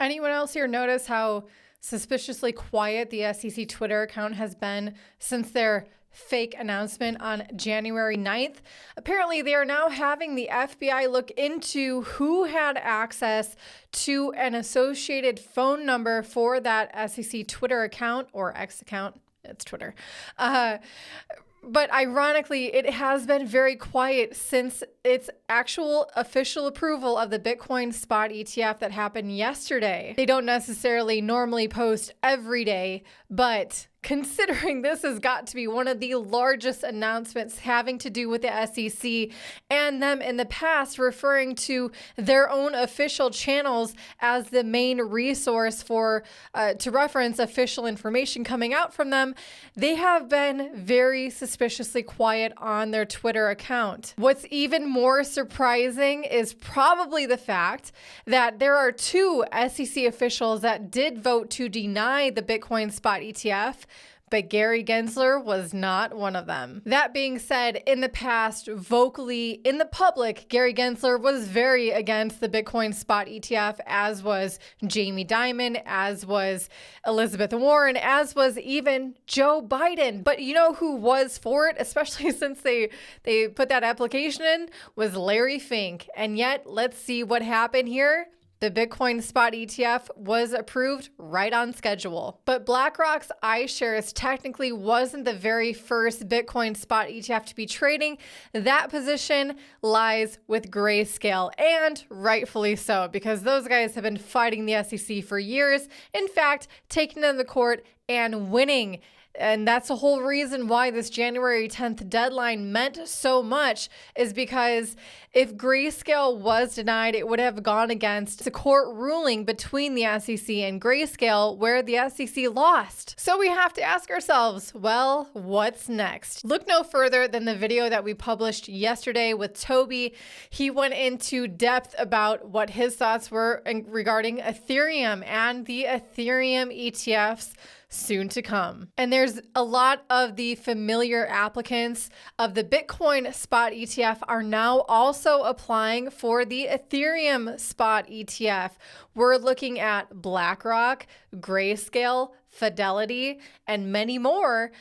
Anyone else here notice how suspiciously quiet the SEC Twitter account has been since their fake announcement on January 9th? Apparently, they are now having the FBI look into who had access to an associated phone number for that SEC Twitter account, or X account. It's Twitter. But ironically, it has been very quiet since its actual official approval of the Bitcoin spot ETF that happened yesterday. They don't necessarily normally post every day, but considering this has got to be one of the largest announcements having to do with the SEC and them in the past referring to their own official channels as the main resource for to reference official information coming out from them, they have been very suspiciously quiet on their Twitter account. What's even more surprising is probably the fact that there are two SEC officials that did vote to deny the Bitcoin spot ETF, but Gary Gensler was not one of them. That being said, in the past, vocally in the public, Gary Gensler was very against the Bitcoin spot ETF, as was Jamie Dimon, as was Elizabeth Warren, as was even Joe Biden. But you know who was for it, especially since they put that application in, was Larry Fink. And yet, let's see what happened here. The Bitcoin spot ETF was approved right on schedule. But BlackRock's iShares technically wasn't the very first Bitcoin spot ETF to be trading. That position lies with Grayscale, and rightfully so, because those guys have been fighting the SEC for years. In fact, taking them to court and winning. And that's the whole reason why this January 10th deadline meant so much, is because if Grayscale was denied, it would have gone against the court ruling between the SEC and Grayscale, where the SEC lost. So we have to ask ourselves, well, what's next? Look no further than the video that we published yesterday with Toby. He went into depth about what his thoughts were regarding Ethereum and the Ethereum ETFs soon to come. And there's a lot of the familiar applicants of the Bitcoin spot ETF are now also applying for the Ethereum spot ETF. We're looking at BlackRock, Grayscale, Fidelity, and many more.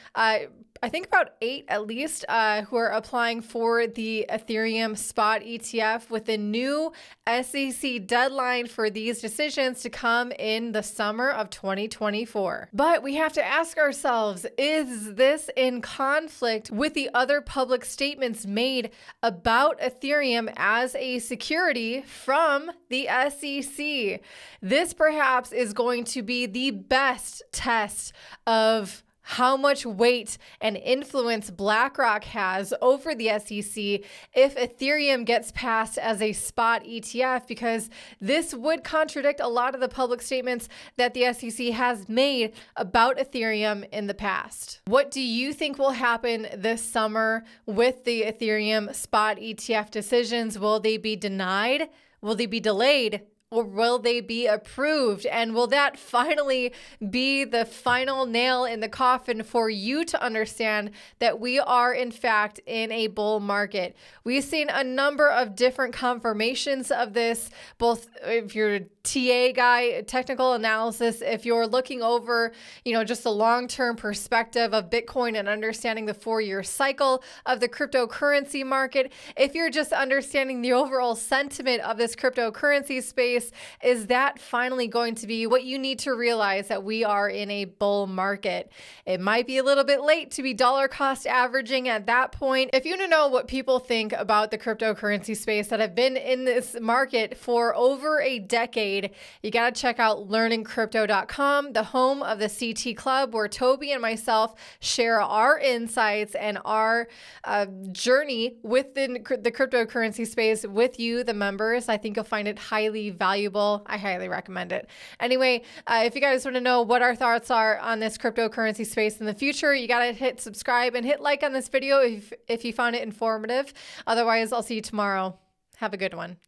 I think about 8 at least who are applying for the Ethereum spot ETF, with a new SEC deadline for these decisions to come in the summer of 2024. But we have to ask ourselves, is this in conflict with the other public statements made about Ethereum as a security from the SEC? This perhaps is going to be the best test of how much weight and influence BlackRock has over the SEC if Ethereum gets passed as a spot ETF, because this would contradict a lot of the public statements that the SEC has made about Ethereum in the past. What do you think will happen this summer with the Ethereum spot ETF decisions? Will they be denied? Will they be delayed? Or will they be approved? And will that finally be the final nail in the coffin for you to understand that we are, in fact, in a bull market? We've seen a number of different confirmations of this, both if you're a TA guy, technical analysis, if you're looking over, just the long-term perspective of Bitcoin and understanding the 4-year cycle of the cryptocurrency market, if you're just understanding the overall sentiment of this cryptocurrency space, is that finally going to be what you need to realize, that we are in a bull market? It might be a little bit late to be dollar cost averaging at that point. If you want to know what people think about the cryptocurrency space that have been in this market for over a decade, you got to check out learningcrypto.com, the home of the CT Club, where Toby and myself share our insights and our journey within the cryptocurrency space with you, the members. I think you'll find it highly valuable. I highly recommend it. Anyway, if you guys want to know what our thoughts are on this cryptocurrency space in the future, you got to hit subscribe and hit like on this video if you found it informative. Otherwise, I'll see you tomorrow. Have a good one.